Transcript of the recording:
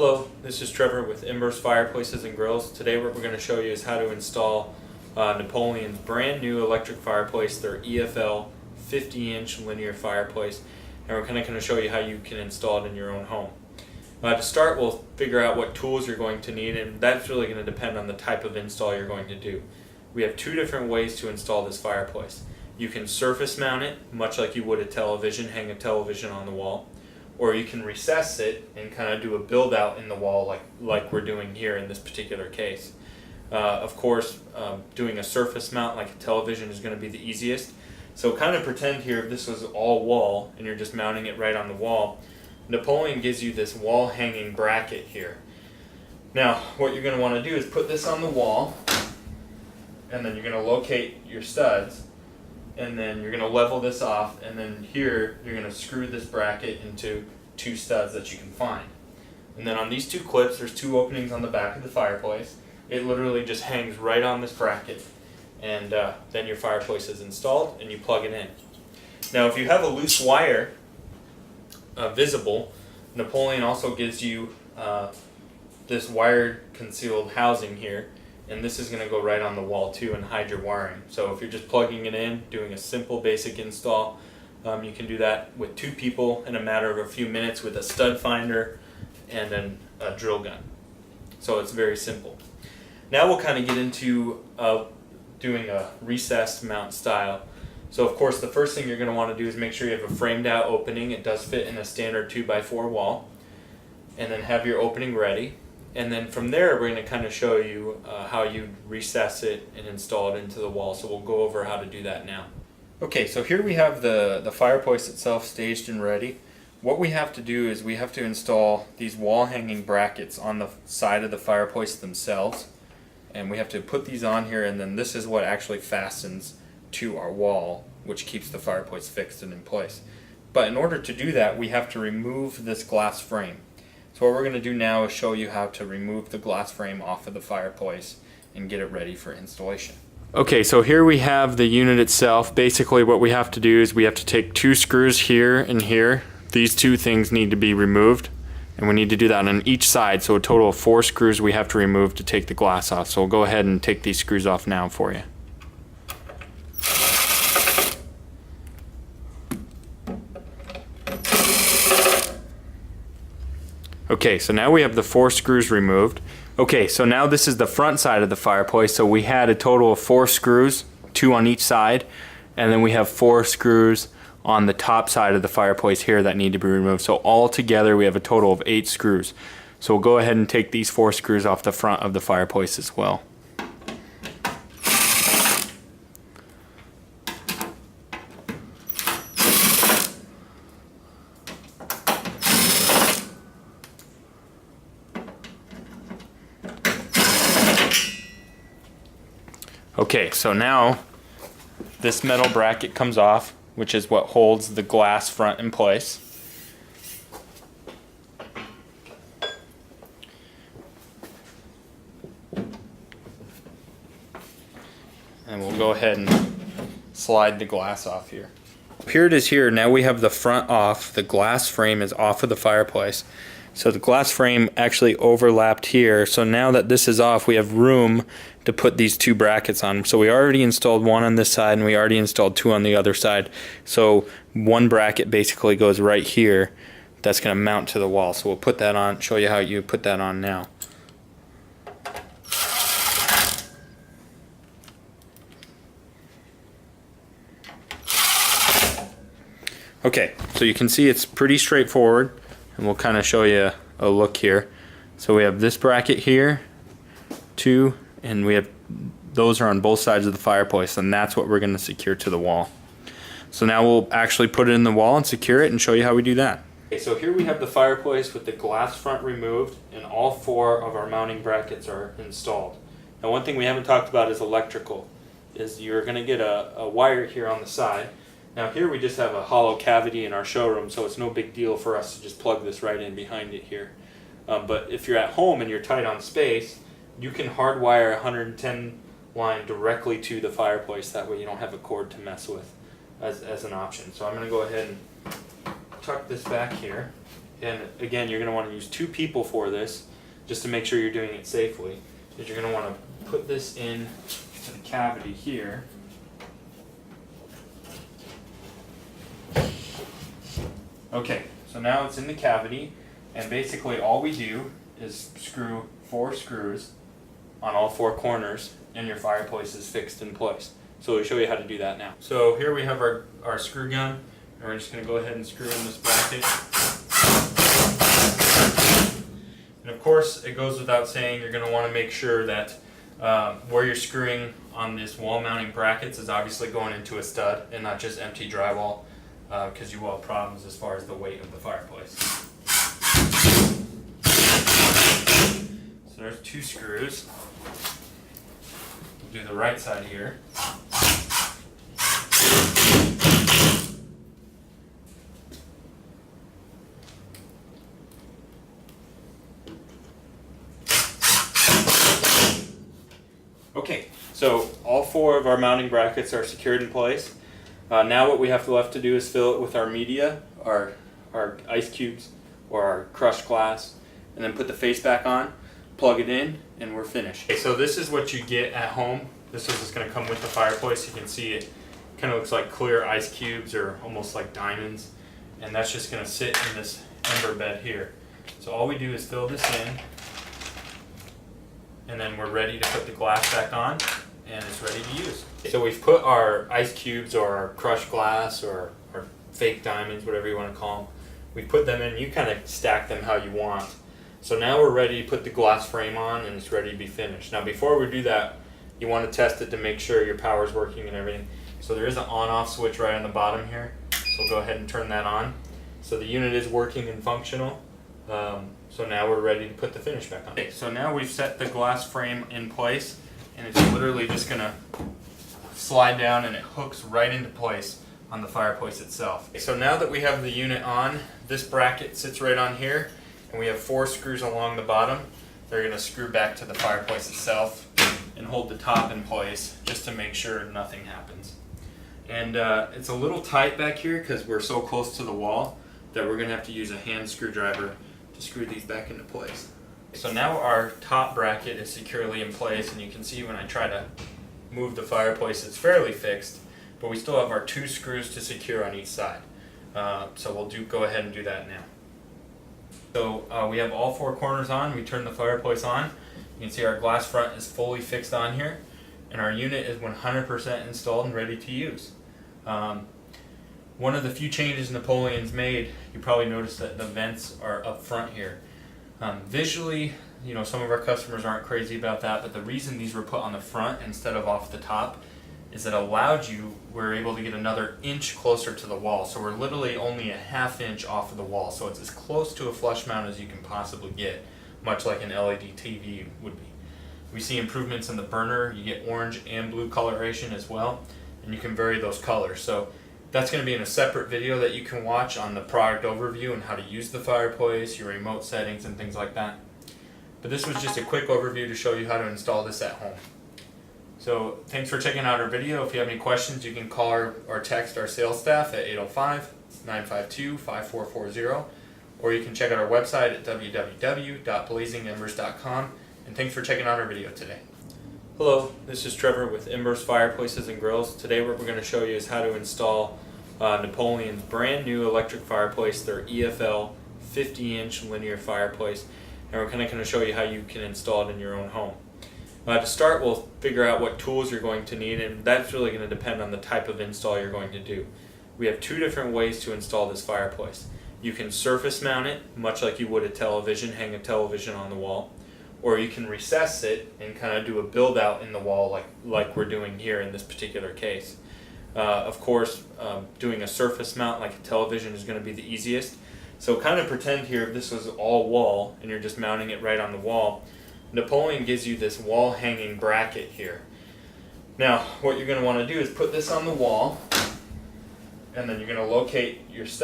Hello, this is Trevor with Ember's Fireplaces and Grills. Today what we're going to show you is how to install Napoleon's brand new electric fireplace, their EFL 50-inch linear fireplace, and we're kind of going to show you how you can install it in your own home. To start, we'll figure out what tools you're going to need, and that's really going to depend on the type of install you're going to do. We have two different ways to install this fireplace. You can surface mount it, much like you would a television, hang a television on the wall, or you can recess it and kind of do a build out in the wall like we're doing here in this particular case. Of course, doing a surface mount like a television is going to be the easiest. So kind of pretend here if this was all wall and you're just mounting it right on the wall. Napoleon gives you this wall hanging bracket here. Now what you're going to want to do is put this on the wall, and then you're going to locate your studs, and then you're going to level this off, and then here you're going to screw this bracket into two studs that you can find. And then on these two clips, there's two openings on the back of the fireplace. It literally just hangs right on this bracket, and then your fireplace is installed and you plug it in. Now if you have a loose wire visible, Napoleon also gives you this wire concealed housing here, and this is going to go right on the wall too and hide your wiring. So if you're just plugging it in, doing a simple basic install, you can do that with two people in a matter of a few minutes with a stud finder and then a drill gun. So it's very simple. Now we'll kind of get into doing a recessed mount style. So of course the first thing you're going to want to do is make sure you have a framed out opening. It does fit in a standard 2x4 wall. And then have your opening ready. And then from there we're going to kind of show you how you recess it and install it into the wall. So we'll go over how to do that now. Okay, so here we have the fireplace itself staged and ready. What we have to do is we have to install these wall hanging brackets on the side of the fireplace themselves. And we have to put these on here, and then this is what actually fastens to our wall, which keeps the fireplace fixed and in place. But in order to do that, we have to remove this glass frame. So what we're going to do now is show you how to remove the glass frame off of the fireplace and get it ready for installation. Okay, so here we have the unit itself. Basically what we have to do is we have to take two screws here and here. These two things need to be removed, and we need to do that on each side, so a total of 4 screws we have to remove to take the glass off. So we'll go ahead and take these screws off now for you. Okay, so now we have the 4 screws removed. Okay, so now this is the front side of the fireplace. So we had a total of 4 screws, 2 on each side, and then we have 4 screws on the top side of the fireplace here that need to be removed. So all together we have a total of 8 screws. So we'll go ahead and take these 4 screws off the front of the fireplace as well. Okay, so now this metal bracket comes off, which is what holds the glass front in place. And we'll go ahead and slide the glass off here. Here it is here. Now we have the front off. The glass frame is off of the fireplace. So the glass frame actually overlapped here. So now that this is off, we have room to put these 2 brackets on. So we already installed 1 on this side and we already installed 2 on the other side. So 1 bracket basically goes right here. That's going to mount to the wall. So we'll put that on, show you how you put that on now. Okay, so you can see it's pretty straightforward. And we'll kind of show you a look here. So we have this bracket here, 2, and we have those are on both sides of the fireplace, and that's what we're going to secure to the wall. So now we'll actually put it in the wall and secure it and show you how we do that. Okay, so here we have the fireplace with the glass front removed, and all 4 of our mounting brackets are installed. Now one thing we haven't talked about is electrical. Is you're going to get a wire here on the side. Now here we just have a hollow cavity in our showroom, so it's no big deal for us to just plug this right in behind it here. But if you're at home and you're tight on space, you can hardwire a 110 line directly to the fireplace. That way you don't have a cord to mess with as an option. So I'm going to go ahead and tuck this back here. and again you're going to want to use 2 people for this, just to make sure you're doing it safely, is you're going to want to put this in to the cavity here. Okay, so now it's in the cavity, and basically all we do is screw 4 screws on all 4 corners, and your fireplace is fixed in place. So we'll show you how to do that now. So here we have our screw gun, and we're just going to go ahead and screw in this bracket. And of course, it goes without saying, you're going to want to make sure that where you're screwing on this wall mounting brackets is obviously going into a stud and not just empty drywall, because you will have problems as far as the weight of the fireplace. So there's 2 screws. We'll do the right side here. Okay, so all 4 of our mounting brackets are secured in place. Now what we have left to do is fill it with our media, our ice cubes or our crushed glass, and then put the face back on, plug it in, and we're finished. Okay, so this is what you get at home. This is just going to come with the fireplace. You can see it kind of looks like clear ice cubes or almost like diamonds, and that's just going to sit in this ember bed here. So all we do is fill this in, and then we're ready to put the glass back on, and it's ready to use. So we've put our ice cubes or our crushed glass or our fake diamonds, whatever you want to call them, we put them in. You kind of stack them how you want. So now we're ready to put the glass frame on, and it's ready to be finished. Now before we do that, you want to test it to make sure your power's working and everything. So there is an on-off switch right on the bottom here. So we'll go ahead and turn that on. So the unit is working and functional. So now we're ready to put the finish back on. Okay, so now we've set the glass frame in place, and it's literally just going to slide down, and it hooks right into place on the fireplace itself. Okay, so now that we have the unit on, this bracket sits right on here, and we have 4 screws along the bottom. They're going to screw back to the fireplace itself and hold the top in place just to make sure nothing happens. And it's a little tight back here because we're so close to the wall that we're going to have to use a hand screwdriver to screw these back into place. So now our top bracket is securely in place, and you can see when I try to move the fireplace it's fairly fixed, but we still have our 2 screws to secure on each side. So we'll go ahead and do that now. So we have all 4 corners on. We turn the fireplace on. You can see our glass front is fully fixed on here, and our unit is 100% installed and ready to use. One of the few changes Napoleon's made, you probably noticed that the vents are up front here. Visually, you know, some of our customers aren't crazy about that, but the reason these were put on the front instead of off the top is it allowed we're able to get another inch closer to the wall. So we're literally only a ½ inch off of the wall, so it's as close to a flush mount as you can possibly get, much like an LED TV would be. We see improvements in the burner. You get orange and blue coloration as well, and you can vary those colors. So that's going to be in a separate video that you can watch on the product overview and how to use the fireplace, your remote settings, and things like that. But this was just a quick overview to show you how to install this at home. So thanks for checking out our video. If you have any questions, you can call or text our sales staff at 805-952-5440, or you can check out our website at www.blazingembers.com. And thanks for checking out our video today. Hello, this is Trevor with Embers Fireplaces and Grills. Today what we're going to show you is how to install Napoleon's brand new electric fireplace, their EFL 50-inch linear fireplace, and we're kind of going to show you how you can install it in your own home. To start, we'll figure out what tools you're going to need, and that's really going to depend on the type of install you're going to do. We have 2 different ways to install this fireplace. You can surface mount it, much like you would a television, hang a television on the wall, or you can recess it and kind of do a build out in the wall like we're doing here in this particular case. Of course, doing a surface mount like a television is going to be the easiest. So kind of pretend here if this was all wall and you're just mounting it right on the wall. Napoleon gives you this wall hanging bracket here. Now what you're going to want to do is put this on the wall, and then you're going to locate your stuff